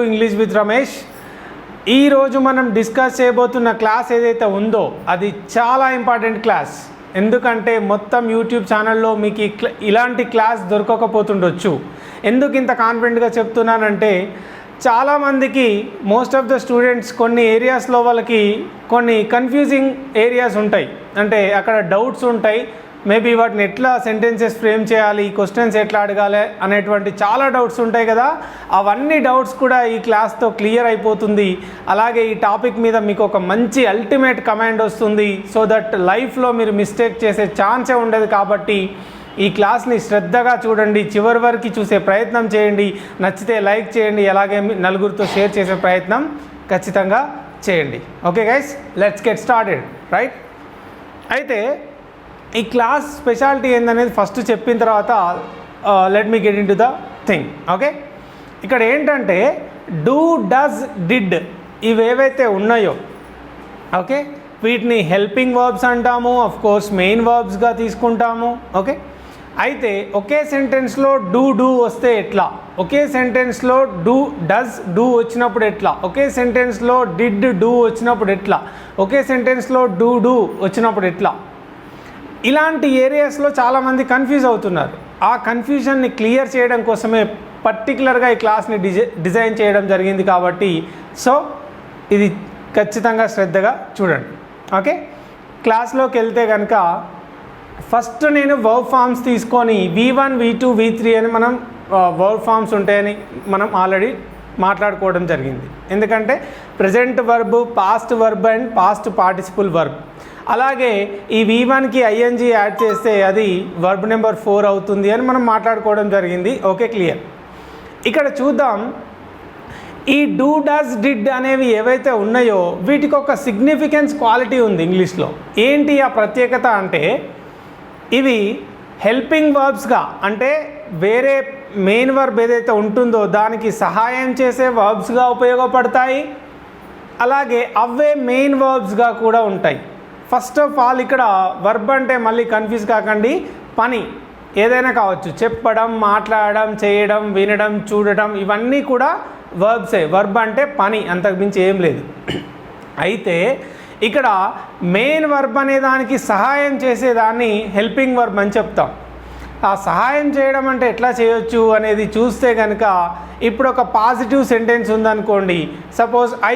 English with Ramesh. ఈరోజు మనం discuss చేయబోతున్న క్లాస్ ఏదైతే ఉందో అది చాలా ఇంపార్టెంట్ క్లాస్. ఎందుకంటే మొత్తం యూట్యూబ్ ఛానల్లో మీకు ఇలాంటి క్లాస్ దొరకకపోతుండొచ్చు. ఎందుకు ఇంత కాన్ఫిడెంట్గా చెప్తున్నానంటే చాలామందికి మోస్ట్ ఆఫ్ ద స్టూడెంట్స్ కొన్ని ఏరియాస్లో వాళ్ళకి కొన్ని కన్ఫ్యూజింగ్ ఏరియాస్ ఉంటాయి. అంటే అక్కడ డౌట్స్ ఉంటాయి. మేబీ వాటిని ఎట్లా సెంటెన్సెస్ ఫ్రేమ్ చేయాలి, క్వశ్చన్స్ ఎట్లా అడగాలి అనేటువంటి చాలా డౌట్స్ ఉంటాయి కదా. అవన్నీ డౌట్స్ కూడా ఈ క్లాస్తో క్లియర్ అయిపోతుంది. అలాగే ఈ టాపిక్ మీద మీకు ఒక మంచి అల్టిమేట్ కమాండ్ వస్తుంది. సో దట్ లైఫ్లో మీరు మిస్టేక్ చేసే ఛాన్సే ఉండదు. కాబట్టి ఈ క్లాస్ని శ్రద్ధగా చూడండి, చివరి వరకు చూసే ప్రయత్నం చేయండి. నచ్చితే లైక్ చేయండి, అలాగే నలుగురితో షేర్ చేసే ప్రయత్నం ఖచ్చితంగా చేయండి. Okay guys, let's get started. Right, అయితే ఈ క్లాస్ స్పెషాలిటీ ఏందనేది ఫస్ట్ చెప్పిన తర్వాత let me get in to the thing. Okay, ఇక్కడ ఏంటంటే డూ, డస్, డిడ్ ఇవేవైతే ఉన్నాయో ఓకే వీటిని హెల్పింగ్ వర్బ్స్ అంటాము. ఆఫ్ కోర్స్ మెయిన్ వర్బ్స్గా తీసుకుంటాము. ఓకే, అయితే ఒకే సెంటెన్స్లో డూ వస్తే ఎట్లా, ఒకే సెంటెన్స్లో డస్ వచ్చినప్పుడు ఎట్లా, ఒకే సెంటెన్స్లో డిడ్ వచ్చినప్పుడు ఎట్లా, ఒకే సెంటెన్స్లో డూ వచ్చినప్పుడు ఎట్లా, ఇలాంటి ఏరియాస్లో చాలామంది కన్ఫ్యూజ్ అవుతున్నారు. ఆ కన్ఫ్యూజన్ని క్లియర్ చేయడం కోసమే పర్టికులర్గా ఈ క్లాస్ని డిజైన్ చేయడం జరిగింది. కాబట్టి సో ఇది ఖచ్చితంగా శ్రద్ధగా చూడండి. ఓకే, క్లాస్లోకి వెళ్తే కనుక ఫస్ట్ నేను వర్బ్ ఫామ్స్ తీసుకొని V1, V2, V3 అని మనం వర్బ్ ఫామ్స్ ఉంటాయని మనం ఆల్రెడీ మాట్లాడుకోవడం జరిగింది. ఎందుకంటే present verb, past verb and past participle verb. అలాగే ఈ V1కి ING యాడ్ చేస్తే అది వర్బ్ నెంబర్ 4 అవుతుంది అని మనం మాట్లాడుకోవడం జరిగింది. Okay, clear. ఇక్కడ చూద్దాం, ఈ డూ, డస్, డిడ్ అనేవి ఏవైతే ఉన్నాయో వీటికి ఒక సిగ్నిఫికెన్స్ క్వాలిటీ ఉంది ఇంగ్లీష్లో. ఏంటి ఆ ప్రత్యేకత అంటే ఇవి హెల్పింగ్ వర్బ్స్గా, అంటే వేరే మెయిన్ వర్బ్ ఏదైతే ఉంటుందో దానికి సహాయం చేసే వర్బ్స్గా ఉపయోగపడతాయి. అలాగే అవే మెయిన్ వర్బ్స్గా కూడా ఉంటాయి. ఫస్ట్ ఆఫ్ ఆల్ ఇక్కడ వర్బ్ అంటే మళ్ళీ కన్ఫ్యూజ్ కాకండి, పని ఏదైనా కావచ్చు. చెప్పడం, మాట్లాడడం, చేయడం, వినడం, చూడడం ఇవన్నీ కూడా వర్బ్సే. వర్బ్ అంటే పని, అంతకుమించి ఏం లేదు. అయితే ఇక్కడ మెయిన్ వర్బ్ అనే దానికి సహాయం చేసేదాన్ని హెల్పింగ్ వర్బ్ అని చెప్తాం. ఆ సహాయం చేయడం అంటే ఎట్లా చేయొచ్చు అనేది చూస్తే కనుక ఇప్పుడు ఒక పాజిటివ్ సెంటెన్స్ ఉందనుకోండి. సపోజ్ ఐ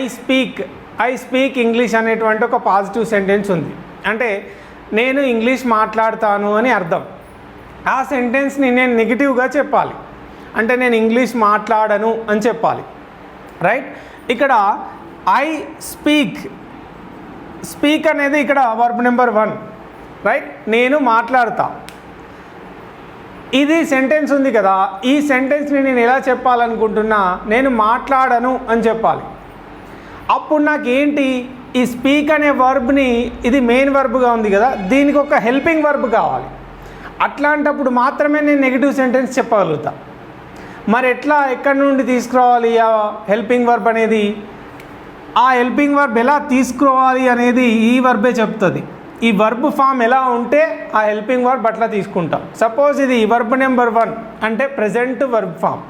స్పీక్ ఇంగ్లీష్ అనేటువంటి ఒక పాజిటివ్ సెంటెన్స్ ఉంది. అంటే నేను ఇంగ్లీష్ మాట్లాడతాను అని అర్థం. ఆ సెంటెన్స్ని నేను నెగిటివ్గా చెప్పాలి, అంటే నేను ఇంగ్లీష్ మాట్లాడను అని చెప్పాలి. రైట్, ఇక్కడ ఐ స్పీక్ అనేది ఇక్కడ వర్బ్ నెంబర్ 1. రైట్, నేను మాట్లాడతా. ఇది సెంటెన్స్ ఉంది కదా, ఈ సెంటెన్స్ని నేను ఎలా చెప్పాలనుకుంటున్నా, నేను మాట్లాడను అని చెప్పాలి. అప్పుడు నాకు ఏంటి, ఈ స్పీక్ అనే వర్బ్ని, ఇది మెయిన్ వర్బ్గా ఉంది కదా, దీనికి ఒక హెల్పింగ్ వర్బ్ కావాలి. అట్లాంటప్పుడు మాత్రమే నేను నెగిటివ్ సెంటెన్స్ చెప్పగలుగుతా. మరి ఎట్లా, ఎక్కడి నుండి తీసుకురావాలి ఆ హెల్పింగ్ వర్బ్ అనేది? ఆ హెల్పింగ్ వర్బ్ ఎలా తీసుకురావాలి అనేది ఈ వర్బే చెప్తుంది. ఈ వర్బ్ ఫామ్ ఎలా ఉంటే ఆ హెల్పింగ్ వర్బ్ అట్లా తీసుకుంటాం. సపోజ్ ఇది వర్బ్ నెంబర్ 1 అంటే present verb form.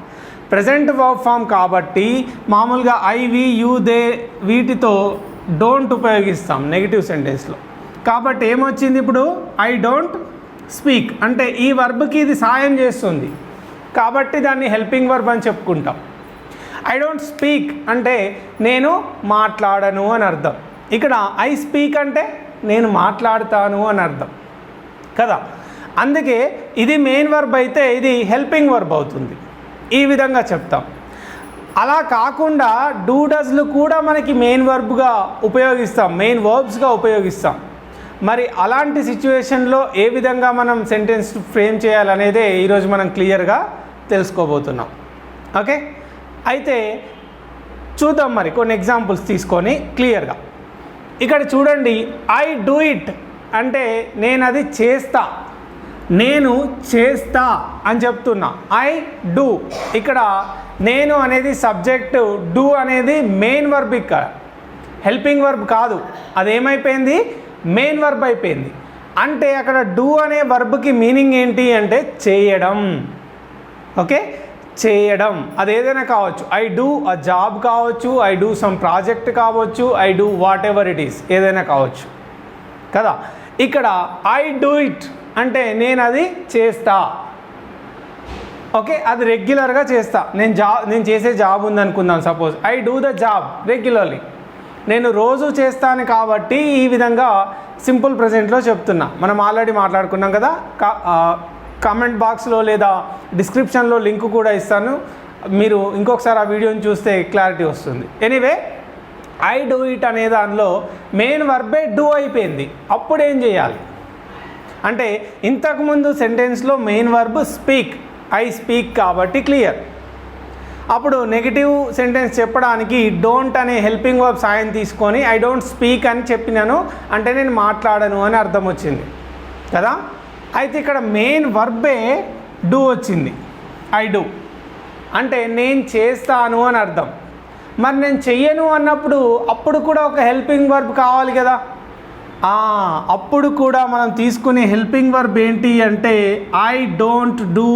Present verb form కాబట్టి మామూలుగా ఐ, వి, యూ, దే వీటితో డోంట్ ఉపయోగిస్తాం నెగిటివ్ సెంటెన్స్లో. కాబట్టి ఏమొచ్చింది ఇప్పుడు, ఐ డోంట్ స్పీక్ అంటే ఈ వర్బ్కి ఇది సాయం చేస్తుంది కాబట్టి దాన్ని హెల్పింగ్ వర్బ్ అని చెప్పుకుంటాం. ఐ డోంట్ స్పీక్ అంటే నేను మాట్లాడను అని అర్థం. ఇక్కడ ఐ స్పీక్ అంటే నేను మాట్లాడతాను అని అర్థం కదా. అందుకే ఇది మెయిన్ వర్బ్ అయితే ఇది హెల్పింగ్ వర్బ్ అవుతుంది. ఈ విధంగా చెప్తాం. అలా కాకుండా డూ, డస్లు కూడా మనకి మెయిన్ వర్బ్గా ఉపయోగిస్తాం, మెయిన్ వర్బ్స్గా ఉపయోగిస్తాం. మరి అలాంటి సిచ్యువేషన్లో ఏ విధంగా మనం సెంటెన్స్ ఫ్రేమ్ చేయాలనేదే ఈరోజు మనం క్లియర్గా తెలుసుకోబోతున్నాం. ఓకే, అయితే చూద్దాం మరి కొన్ని ఎగ్జాంపుల్స్ తీసుకొని క్లియర్గా. ఇక్కడ చూడండి, ఐ డూ ఇట్ అంటే నేను అది చేస్తా, నేను చేస్తా అని చెప్తున్నా. ఐ డూ, ఇక్కడ నేను అనేది సబ్జెక్టు, డూ అనేది మెయిన్ వర్బ్, ఇక్కడ హెల్పింగ్ వర్బ్ కాదు. అదేమైపోయింది, మెయిన్ వర్బ్ అయిపోయింది. అంటే అక్కడ డూ అనే వర్బ్కి మీనింగ్ ఏంటి అంటే చేయడం. ఓకే, చేయడం, అది ఏదైనా కావచ్చు. ఐ డూ అ జాబ్ కావచ్చు, ఐ డూ సమ్ ప్రాజెక్ట్ కావచ్చు, I do what ever it is, ఏదైనా కావచ్చు కదా. ఇక్కడ ఐ డూ ఇట్ అంటే నేను అది చేస్తా. ఓకే, అది రెగ్యులర్గా చేస్తా. నేను చేసే జాబ్ ఉందనుకుందాం. Suppose I do the job regularly, నేను రోజు చేస్తాను కాబట్టి ఈ విధంగా సింపుల్ ప్రజెంట్లో చెప్తున్నా. మనం ఆల్రెడీ మాట్లాడుకున్నాం కదా. కామెంట్ బాక్స్లో లేదా డిస్క్రిప్షన్లో లింక్ కూడా ఇస్తాను, మీరు ఇంకొకసారి ఆ వీడియోని చూస్తే క్లారిటీ వస్తుంది. ఎనీవే, ఐ డూ ఇట్ అనే దానిలో మెయిన్ వర్బే డూ అయిపోయింది. అప్పుడు ఏం చేయాలి అంటే, ఇంతకుముందు సెంటెన్స్లో main verb speak, I speak కాబట్టి క్లియర్. అప్పుడు నెగిటివ్ సెంటెన్స్ చెప్పడానికి డోంట్ అనే హెల్పింగ్ వర్బ్ సాయం తీసుకొని ఐ డోంట్ స్పీక్ అని చెప్పినాను అంటే నేను మాట్లాడను అని అర్థం వచ్చింది కదా. అయితే ఇక్కడ మెయిన్ వర్బే డూ వచ్చింది. ఐ డూ అంటే నేను చేస్తాను అని అర్థం. మరి నేను చెయ్యను అన్నప్పుడు అప్పుడు కూడా ఒక హెల్పింగ్ వర్బ్ కావాలి కదా. అప్పుడు కూడా మనం తీసుకునే హెల్పింగ్ వర్బ్ ఏంటి అంటే ఐ డోంట్ డూ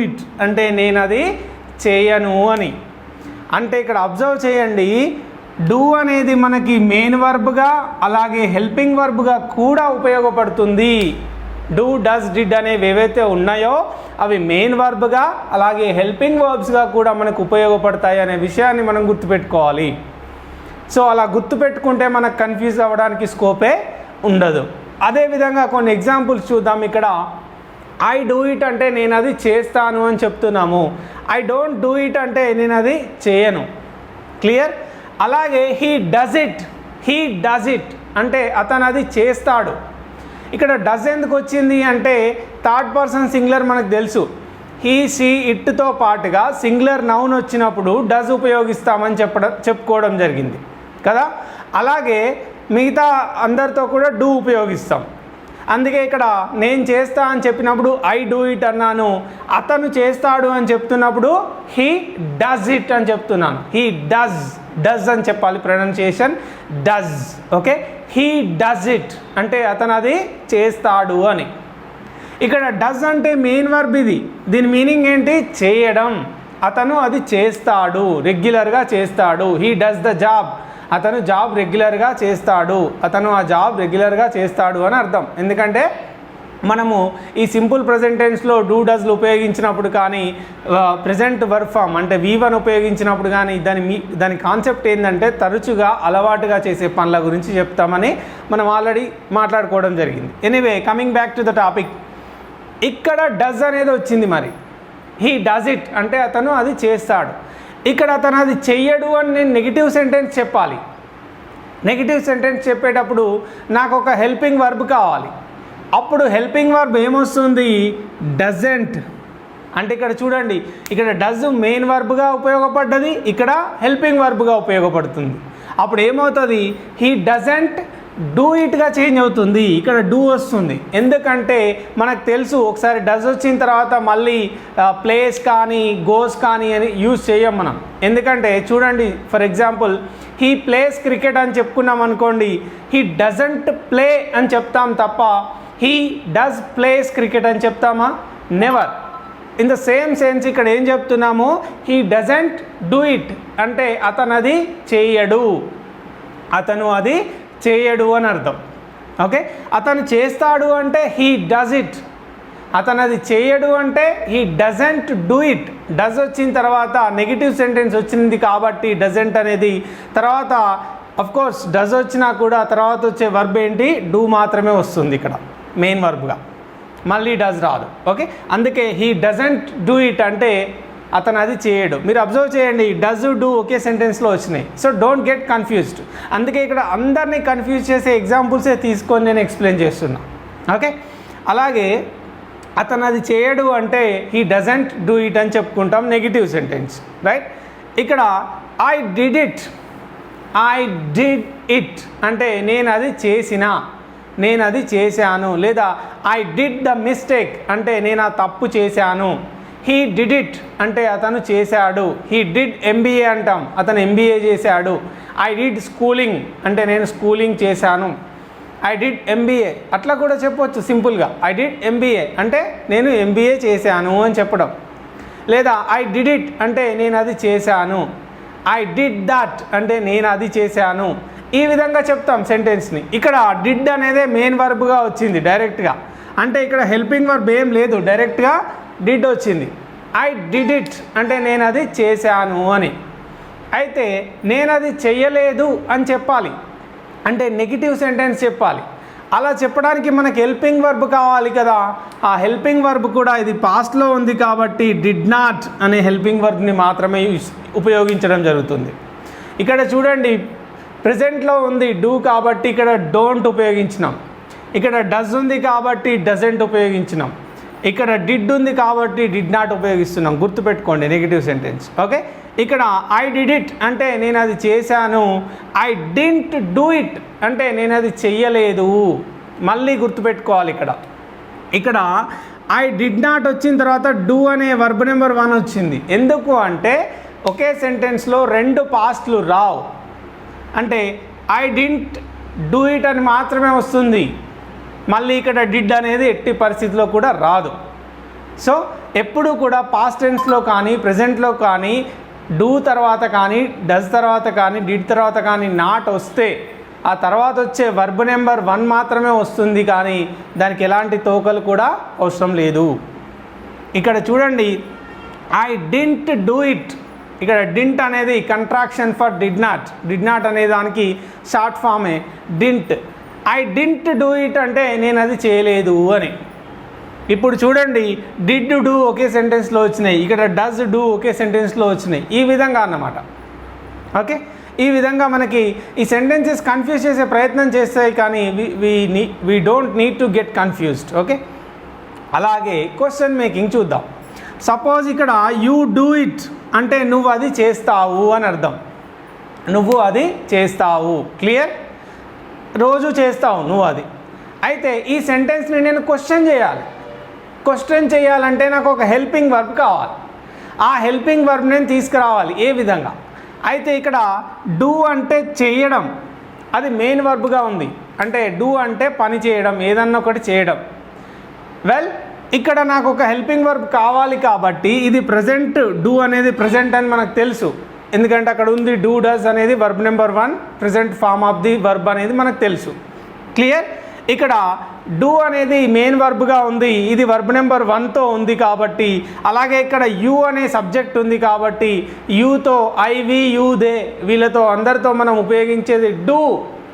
ఇట్ అంటే నేను అది చేయను అని. అంటే ఇక్కడ అబ్జర్వ్ చేయండి, డూ అనేది మనకి మెయిన్ వర్బ్గా అలాగే హెల్పింగ్ వర్బ్గా కూడా ఉపయోగపడుతుంది. డూ, డస్, డిడ్ అనేవి ఏవైతే ఉన్నాయో అవి మెయిన్ వర్బ్గా అలాగే హెల్పింగ్ వర్బ్స్గా కూడా మనకు ఉపయోగపడతాయి అనే విషయాన్ని మనం గుర్తుపెట్టుకోవాలి. సో అలా గుర్తుపెట్టుకుంటే మనకు కన్ఫ్యూజ్ అవ్వడానికి స్కోపే ఉండదు. అదేవిధంగా కొన్ని ఎగ్జాంపుల్స్ చూద్దాం. ఇక్కడ ఐ డూ ఇట్ అంటే నేను అది చేస్తాను అని చెప్తున్నాము. ఐ డోంట్ డూ ఇట్ అంటే నేను అది చేయను. క్లియర్. అలాగే హీ డస్ ఇట్ అంటే అతను అది చేస్తాడు. ఇక్కడ డస్ ఎందుకు వచ్చింది అంటే థర్డ్ పర్సన్ సింగులర్ మనకు తెలుసు. హీ, షీ, ఇట్తో పాటుగా సింగులర్ నౌన్ వచ్చినప్పుడు డస్ ఉపయోగిస్తామని చెప్పుకోవడం జరిగింది కదా. అలాగే మిగతా అందరితో కూడా డూ ఉపయోగిస్తాం. అందుకే ఇక్కడ నేను చేస్తా అని చెప్పినప్పుడు ఐ డూ ఇట్ అన్నాను. అతను చేస్తాడు అని చెప్తున్నప్పుడు హీ డస్ ఇట్ అని చెప్తున్నాను. హీ డస్ అని చెప్పాలి, pronunciation does. Okay, he does it అంటే అతను అది చేస్తాడు అని. ఇక్కడ డస్ అంటే మెయిన్ వర్బ్ ఇది. దీని మీనింగ్ ఏంటి? చేయడం. అతను అది చేస్తాడు, రెగ్యులర్గా చేస్తాడు. హీ డస్ ద జాబ్, అతను జాబ్ రెగ్యులర్గా చేస్తాడు, అతను ఆ జాబ్ రెగ్యులర్గా చేస్తాడు అని అర్థం. ఎందుకంటే మనము ఈ సింపుల్ ప్రెజెంట్ టెన్స్లో డూ డస్లు ఉపయోగించినప్పుడు కానీ ప్రెజెంట్ వర్బ్ ఫామ్ అంటే V1 ఉపయోగించినప్పుడు కానీ దాని కాన్సెప్ట్ ఏంటంటే తరచుగా అలవాటుగా చేసే పనుల గురించి చెప్తామని మనం ఆల్రెడీ మాట్లాడుకోవడం జరిగింది. Anyway, coming back to the topic. ఇక్కడ డస్ అనేది వచ్చింది. మరి హీ డస్ ఇట్ అంటే అతను అది చేస్తాడు. ఇక్కడ అతను అది చెయ్యడు అని నేను నెగిటివ్ సెంటెన్స్ చెప్పాలి. నెగిటివ్ సెంటెన్స్ చెప్పేటప్పుడు నాకు ఒక హెల్పింగ్ వర్బ్ కావాలి. అప్పుడు హెల్పింగ్ వర్బ్ ఏమొస్తుంది? డజంట్. అంటే ఇక్కడ చూడండి, ఇక్కడ డజ్ మెయిన్ వర్బ్గా ఉపయోగపడ్డది, ఇక్కడ హెల్పింగ్ వర్బ్గా ఉపయోగపడుతుంది. అప్పుడు ఏమవుతుంది? హీ డజంట్ డూ ఇట్గా చేంజ్ అవుతుంది. ఇక్కడ డూ వస్తుంది. ఎందుకంటే మనకు తెలుసు ఒకసారి డస్ వచ్చిన తర్వాత మళ్ళీ ప్లేస్ కానీ గోస్ కానీ అని యూజ్ చేయం మనం. ఎందుకంటే చూడండి, for example he plays cricket అని చెప్పుకున్నాం అనుకోండి, హీ డజంట్ ప్లే అని చెప్తాం తప్ప హీ డస్ ప్లేస్ క్రికెట్ అని చెప్తామా? Never. In the same sense ఇక్కడ ఏం చెప్తున్నాము? హీ డజంట్ డూ ఇట్ అంటే అతను అది చేయడు, అతను అది చేయడు అని అర్థం. ఓకే, అతను చేస్తాడు అంటే హీ డస్ ఇట్, అతను అది చేయడు అంటే he doesn't do it. Does వచ్చిన తర్వాత నెగిటివ్ సెంటెన్స్ వచ్చింది కాబట్టి డజంట్ అనేది, తర్వాత అఫ్కోర్స్ డస్ వచ్చినా కూడా తర్వాత వచ్చే వర్బ్ ఏంటి? డూ మాత్రమే వస్తుంది ఇక్కడ మెయిన్ వర్బ్గా, మళ్ళీ డస్ రాదు. ఓకే, అందుకే హీ డజంట్ డూ ఇట్ అంటే అతను అది చేయడు. మీరు అబ్జర్వ్ చేయండి, డస్ డూ ఒకే సెంటెన్స్లో వచ్చినాయి. So don't get confused. అందుకే ఇక్కడ అందరినీ కన్ఫ్యూజ్ చేసే ఎగ్జాంపుల్సే తీసుకొని నేను ఎక్స్ప్లెయిన్ చేస్తున్నా. ఓకే, అలాగే అతను అది చేయడు అంటే హీ డజంట్ డూ ఇట్ అని చెప్పుకుంటాం, నెగిటివ్ సెంటెన్స్, రైట్. ఇక్కడ ఐ డిడ్ ఇట్ అంటే నేను అది చేసినా, నేను అది చేశాను. లేదా ఐ డిడ్ ద మిస్టేక్ అంటే నేను ఆ తప్పు చేశాను. హీ డిడ్ ఇట్ అంటే అతను చేశాడు. హీ డిడ్ MBA అంటాం, అతను MBA చేశాడు. ఐ డిడ్ స్కూలింగ్ అంటే నేను స్కూలింగ్ చేశాను. ఐ డిడ్ MBA అట్లా కూడా చెప్పవచ్చు సింపుల్గా. ఐ డిడ్ MBA అంటే నేను MBA చేశాను అని చెప్పడం. లేదా ఐ డిడ్ ఇట్ అంటే నేను అది చేశాను, ఐ డిడ్ దట్ అంటే నేను అది చేశాను. ఈ విధంగా చెప్తాం సెంటెన్స్ని. ఇక్కడ డిడ్ అనేది మెయిన్ వర్బ్గా వచ్చింది డైరెక్ట్గా, అంటే ఇక్కడ హెల్పింగ్ వర్బ్ ఏం లేదు, డైరెక్ట్గా డిడ్ వచ్చింది. ఐ డిడ్ ఇట్ అంటే నేను అది చేశాను అని. అయితే నేను అది చెయ్యలేదు అని చెప్పాలి, అంటే నెగిటివ్ సెంటెన్స్ చెప్పాలి. అలా చెప్పడానికి మనకి హెల్పింగ్ వర్బ్ కావాలి కదా. ఆ హెల్పింగ్ వర్బ్ కూడా ఇది పాస్ట్లో ఉంది కాబట్టి డిడ్ నాట్ అనే హెల్పింగ్ వర్బ్ని మాత్రమే ఉపయోగించడం జరుగుతుంది. ఇక్కడ చూడండి, ప్రెజెంట్లో ఉంది డూ కాబట్టి ఇక్కడ డోంట్ ఉపయోగించినాం, ఇక్కడ డస్ ఉంది కాబట్టి డజంట్ ఉపయోగించినాం, ఇక్కడ డిడ్ ఉంది కాబట్టి డిడ్ నాట్ ఉపయోగిస్తున్నాం. గుర్తుపెట్టుకోండి నెగిటివ్ సెంటెన్స్. ఓకే, ఇక్కడ ఐ డిడ్ ఇట్ అంటే నేను అది చేశాను, ఐ డింట్ డూ ఇట్ అంటే నేను అది చెయ్యలేదు. మళ్ళీ గుర్తుపెట్టుకోవాలి ఇక్కడ ఐ డిడ్ నాట్ వచ్చిన తర్వాత డూ అనే వర్బ్ నెంబర్ 1 వచ్చింది. ఎందుకు అంటే ఒకే సెంటెన్స్లో 2 పాస్ట్లు రావు, అంటే ఐ డింట్ డూ ఇట్ అని మాత్రమే వస్తుంది. మళ్ళీ ఇక్కడ డిడ్ అనేది ఎట్టి పరిస్థితిలో కూడా రాదు. సో ఎప్పుడు కూడా పాస్ట్ టెన్స్లో కానీ ప్రెజెంట్లో కానీ డూ తర్వాత కానీ డస్ తర్వాత కానీ డిడ్ తర్వాత కానీ నాట్ వస్తే ఆ తర్వాత వచ్చే వర్బ్ నెంబర్ 1 మాత్రమే వస్తుంది, కానీ దానికి ఎలాంటి తోకలు కూడా అవసరం లేదు. ఇక్కడ చూడండి, ఐ డింట్ డూ ఇట్, ఇక్కడ డింట్ అనేది కంట్రాక్షన్ ఫర్ డిడ్ నాట్ అనే దానికి షార్ట్ ఫామే didn't. I didn't do it అంటే నేను అది చేయలేదు అని. ఇప్పుడు చూడండి, డిడ్ డూ ఒకే సెంటెన్స్లో వచ్చినాయి, ఇక్కడ డస్ డూ ఒకే సెంటెన్స్లో వచ్చినాయి. ఈ విధంగా అన్నమాట. ఓకే, ఈ విధంగా మనకి ఈ సెంటెన్సెస్ కన్ఫ్యూజ్ చేసే ప్రయత్నం చేస్తాయి, కానీ we don't need to get confused. Okay, అలాగే క్వశ్చన్ మేకింగ్ చూద్దాం. సపోజ్ ఇక్కడ యూ డూ ఇట్ అంటే నువ్వు అది చేస్తావు అని అర్థం. నువ్వు అది చేస్తావు, క్లియర్, రోజు చేస్తావు నువ్వు అది. అయితే ఈ సెంటెన్స్ని నేను క్వశ్చన్ చేయాలి. క్వశ్చన్ చేయాలంటే నాకు ఒక హెల్పింగ్ వర్బ్ కావాలి. ఆ హెల్పింగ్ వర్బ్ నేను తీసుకురావాలి. ఏ విధంగా? అయితే ఇక్కడ డూ అంటే చేయడం, అది మెయిన్ వర్బ్గా ఉంది. అంటే డూ అంటే పని చేయడం, ఏదన్నా ఒకటి చేయడం. వెల్, ఇక్కడ నాకు ఒక హెల్పింగ్ వర్బ్ కావాలి కాబట్టి ఇది ప్రజెంట్, డూ అనేది ప్రజెంట్ అని మనకు తెలుసు, ఎందుకంటే అక్కడ ఉంది డూ డస్ అనేది verb number 1, present form of the verb అనేది మనకు తెలుసు. క్లియర్? ఇక్కడ డూ అనేది మెయిన్ వర్బ్గా ఉంది, ఇది వర్బ్ నెంబర్ 1తో ఉంది కాబట్టి, అలాగే ఇక్కడ యూ అనే సబ్జెక్ట్ ఉంది కాబట్టి యూతో ఐ వి యూ దే వీళ్ళతో అందరితో మనం ఉపయోగించేది డూ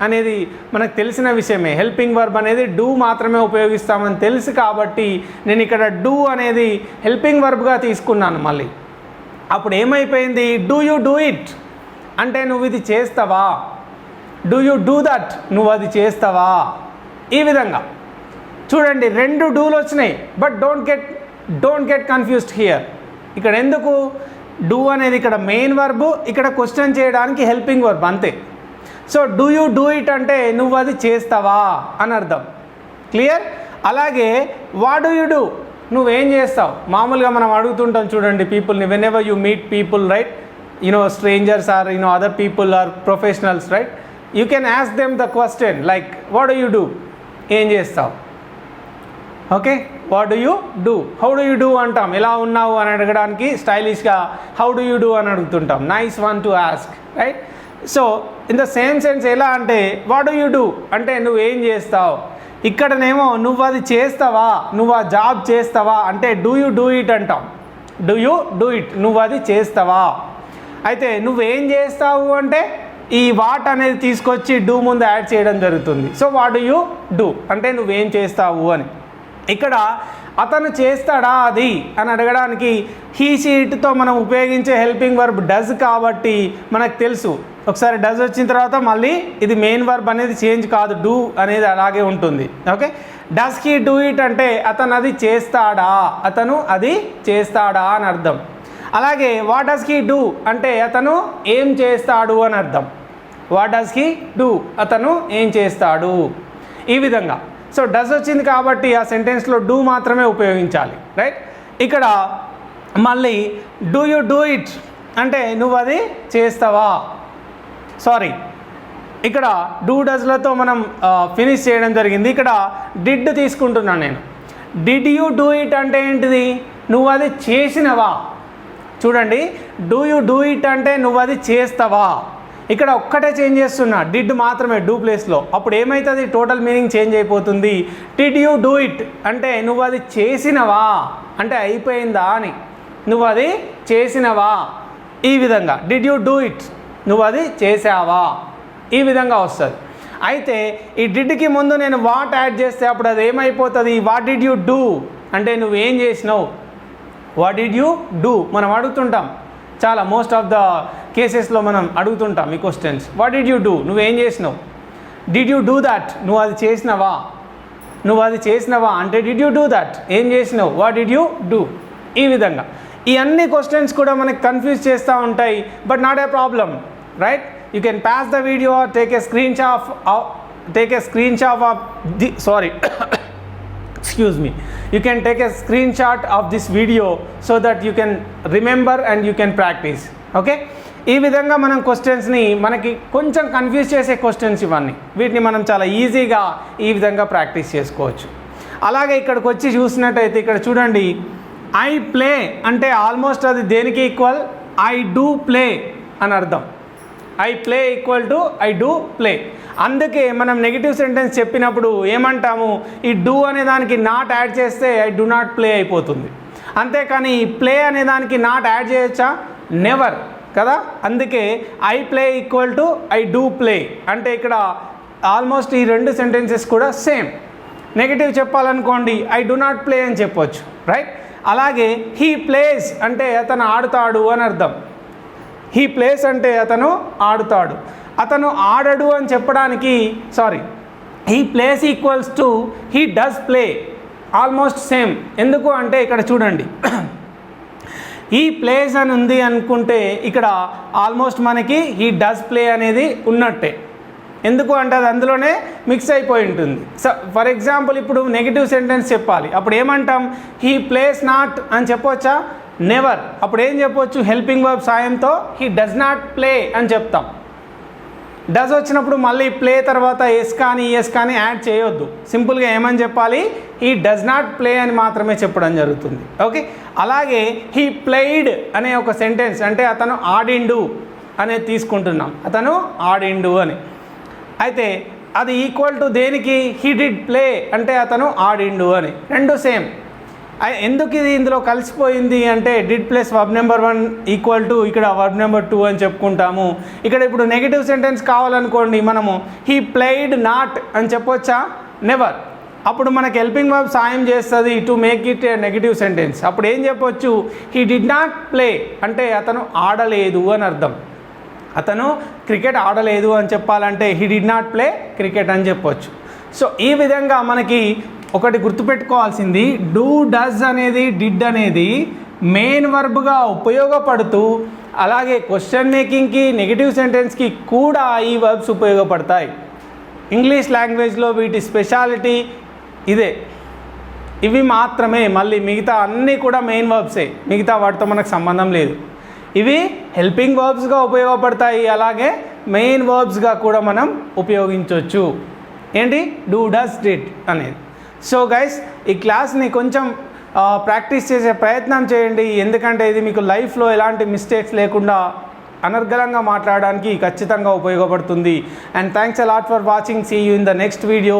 అనేది మనకు తెలిసిన విషయమే. హెల్పింగ్ వర్బ్ అనేది డూ మాత్రమే ఉపయోగిస్తామని తెలుసు కాబట్టి నేను ఇక్కడ డూ అనేది హెల్పింగ్ వర్బ్గా తీసుకున్నాను. మళ్ళీ అప్పుడు ఏమైపోయింది? డూ యూ డూ ఇట్ అంటే నువ్వు ఇది చేస్తావా, డూ యూ డూ దట్ నువ్వు అది చేస్తావా. ఈ విధంగా చూడండి, 2 డూలు వచ్చినాయి. But don't get confused here. ఇక్కడ ఎందుకు? డూ అనేది ఇక్కడ మెయిన్ వర్బ్, ఇక్కడ క్వశ్చన్ చేయడానికి హెల్పింగ్ వర్బ్, అంతే. So do you do it అంటే నువ్వు అది చేస్తావా అని అర్థం. క్లియర్? అలాగే వాట్ డూ యూ డూ, నువ్వేం చేస్తావు. మామూలుగా మనం అడుగుతుంటాం చూడండి పీపుల్ని, whenever you meet people, right, strangers or other people or professionals, right, you can ask them the question like what do you do, ఏం చేస్తావు. Okay, what do you do. How do you do అంటాం, ఎలా ఉన్నావు అని అడగడానికి స్టైలిష్గా how do you do అని అడుగుతుంటాం. Nice one to ask, right. So in the same sense ఎలా అంటే వాట్ డూ యూ డూ అంటే నువ్వేం చేస్తావు. ఇక్కడనేమో నువ్వు అది చేస్తావా, నువ్వు ఆ జాబ్ చేస్తావా అంటే డూ యూ డూ ఇట్ అంటాం. డూ యూ డూ ఇట్, నువ్వు అది చేస్తావా. అయితే నువ్వేం చేస్తావు అంటే ఈ వాట్ అనేది తీసుకొచ్చి డూ ముందు యాడ్ చేయడం జరుగుతుంది. So what do you do అంటే నువ్వేం చేస్తావు అని. ఇక్కడ అతను చేస్తాడా అది అని అడగడానికి హీ షీ ఇట్తో మనం ఉపయోగించే హెల్పింగ్ వర్బ్ డస్ కాబట్టి మనకు తెలుసు. ఒకసారి డస్ వచ్చిన తర్వాత మళ్ళీ ఇది మెయిన్ వర్బ్ అనేది చేంజ్ కాదు, డూ అనేది అలాగే ఉంటుంది. Okay, does he do it అంటే అతను అది చేస్తాడా, అతను అది చేస్తాడా అని అర్థం. అలాగే వాట్ డస్ హీ డూ అంటే అతను ఏం చేస్తాడు అని అర్థం. వాట్ డస్ హీ డూ, అతను ఏం చేస్తాడు. ఈ విధంగా సో డస్ వచ్చింది కాబట్టి ఆ సెంటెన్స్లో డూ మాత్రమే ఉపయోగించాలి, రైట్. ఇక్కడ మళ్ళీ డూ యూ డూ ఇట్ అంటే నువ్వు అది చేస్తావా. సారీ, ఇక్కడ డూ డస్లతో మనం ఫినిష్ చేయడం జరిగింది. ఇక్కడ డిడ్ తీసుకుంటున్నాను నేను. డిడ్ యూ డూ ఇట్ అంటే ఏంటిది? నువ్వు అది చేసినవా. చూడండి, డూ యూ డూ ఇట్ అంటే నువ్వు అది చేస్తావా. ఇక్కడ ఒక్కటే చేంజ్ చేస్తున్నా, డిడ్ మాత్రమే డూ ప్లేస్లో. అప్పుడు ఏమవుతుంది, టోటల్ మీనింగ్ చేంజ్ అయిపోతుంది. డిడ్ యూ డూ ఇట్ అంటే నువ్వు అది చేసినవా అంటే అయిపోయిందా అని, నువ్వు అది చేసినవా. ఈ విధంగా డిడ్ యూ డూ ఇట్, నువ్వు అది చేసావా, ఈ విధంగా వస్తుంది. అయితే ఈ డిడ్కి ముందు నేను వాట్ యాడ్ చేస్తే అప్పుడు అది ఏమైపోతుంది, వాట్ డిడ్ యూ డూ అంటే నువ్వేం చేసినావు. వాట్ డిడ్ యూ డూ మనం అడుగుతుంటాం, చాలా మోస్ట్ ఆఫ్ ద కేసెస్లో మనం అడుగుతుంటాం ఈ questions. What did you do, నువ్వేం చేసినావు. డిడ్ యూ డూ దట్, నువ్వు అది చేసినవా, నువ్వు అది చేసినవా అంటే డిడ్ యూ డూ దట్, ఏం చేసినావు, వాట్ డిడ్ యూ డూ. ఈ విధంగా ఈ అన్ని క్వశ్చన్స్ కూడా మనకి కన్ఫ్యూజ్ చేస్తూ ఉంటాయి. But not a problem, right. You can pause the video or take a screenshot of the excuse me, you can take a screenshot of this video so that you can remember and you can practice. Okay, ఈ విధంగా మనం క్వశ్చన్స్ని, మనకి కొంచెం confuse చేసే questions ఇవన్నీ, వీటిని మనం చాలా ఈజీగా ఈ విధంగా ప్రాక్టీస్ చేసుకోవచ్చు. అలాగే ఇక్కడికి వచ్చి చూసినట్టయితే ఇక్కడ చూడండి, ఐ ప్లే అంటే ఆల్మోస్ట్ అది దేనికి ఈక్వల్, ఐ డూ ప్లే అని అర్థం. I play equal to I do play. అందుకే మనం నెగిటివ్ సెంటెన్స్ చెప్పినప్పుడు ఏమంటాము, ఈ డూ అనే దానికి నాట్ యాడ్ చేస్తే ఐ డు నాట్ ప్లే అయిపోతుంది. అంతేకాని ఈ ప్లే అనే దానికి నాట్ యాడ్ చేయొచ్చా, నెవర్ కదా. అందుకే I play equal to I do play అంటే ఇక్కడ ఆల్మోస్ట్ ఈ రెండు సెంటెన్సెస్ కూడా సేమ్. నెగిటివ్ చెప్పాలనుకోండి ఐ డు నాట్ ప్లే అని చెప్పొచ్చు, రైట్. అలాగే హీ ప్లేస్ అంటే అతను ఆడుతాడు అని అర్థం. హీ ప్లేస్ అంటే అతను ఆడుతాడు, అతను ఆడడు అని చెప్పడానికి he plays equals to he does play, almost same. ఎందుకు అంటే ఇక్కడ చూడండి, హీ ప్లేస్ అని ఉంది అనుకుంటే ఇక్కడ ఆల్మోస్ట్ మనకి హీ డస్ ప్లే అనేది ఉన్నట్టే. ఎందుకు అంటే అది అందులోనే మిక్స్ అయిపోయి ఉంటుంది. ఫర్ ఎగ్జాంపుల్ ఇప్పుడు నెగిటివ్ సెంటెన్స్ చెప్పాలి, అప్పుడు ఏమంటాం, హీ ప్లేస్ నాట్ అని చెప్పొచ్చా, నెవర్. అప్పుడు ఏం చెప్పొచ్చు, హెల్పింగ్ వర్బ్ సాయంతో హీ డస్ నాట్ ప్లే అని చెప్తాం. డస్ వచ్చినప్పుడు మళ్ళీ ప్లే తర్వాత ఎస్ కానీ ఈఎస్ కానీ యాడ్ చేయొద్దు, సింపుల్గా ఏమని చెప్పాలి, హీ డస్ నాట్ ప్లే అని మాత్రమే చెప్పడం జరుగుతుంది. ఓకే, అలాగే హీ ప్లేయిడ్ అనే ఒక సెంటెన్స్ అంటే అతను ఆడిండు అనేది తీసుకుంటున్నాం, అతను ఆడిండు అని. అయితే అది ఈక్వల్ టు దేనికి, హీ డిడ్ ప్లే అంటే అతను ఆడిండు అని, రెండు సేమ్. ఎందుకు ఇది ఇందులో కలిసిపోయింది అంటే did plus verb number 1 equal to ఇక్కడ వర్బ్ నెంబర్ 2 అని చెప్పుకుంటాము. ఇక్కడ ఇప్పుడు నెగిటివ్ సెంటెన్స్ కావాలనుకోండి, మనము హీ ప్లేయిడ్ నాట్ అని చెప్పొచ్చా, నెవర్. అప్పుడు మనకి హెల్పింగ్ వర్బ్ సాయం చేస్తుంది to make it A negative sentence. అప్పుడు ఏం చెప్పొచ్చు, హీ డిడ్ నాట్ ప్లే అంటే అతను ఆడలేదు అని అర్థం. అతను క్రికెట్ ఆడలేదు అని చెప్పాలంటే he did not play cricket అని చెప్పొచ్చు. సో ఈ విధంగా మనకి ఒకటి గుర్తుపెట్టుకోవాల్సింది, డూ డస్ అనేది డిడ్ అనేది మెయిన్ వర్బ్గా ఉపయోగపడుతూ అలాగే క్వశ్చన్ మేకింగ్కి నెగిటివ్ సెంటెన్స్కి కూడా ఈ వర్బ్స్ ఉపయోగపడతాయి. ఇంగ్లీష్ లాంగ్వేజ్లో వీటి స్పెషాలిటీ ఇదే, ఇవి మాత్రమే. మళ్ళీ మిగతా అన్నీ కూడా మెయిన్ వర్బ్సే, మిగతా వాటితో మనకు సంబంధం లేదు. ఇవి హెల్పింగ్ వర్బ్స్గా ఉపయోగపడతాయి, అలాగే మెయిన్ వర్బ్స్గా కూడా మనం ఉపయోగించవచ్చు. ఏంటి, డూ డస్ డిడ్ అనేది. సో గైస్, ఈ క్లాస్ని కొంచెం ప్రాక్టీస్ చేసే ప్రయత్నం చేయండి, ఎందుకంటే ఇది మీకు లైఫ్లో ఎలాంటి మిస్టేక్స్ లేకుండా అనర్గళంగా మాట్లాడడానికి ఖచ్చితంగా ఉపయోగపడుతుంది. And thanks a lot for watching. See you in the next video.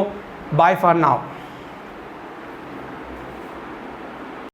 Bye for now.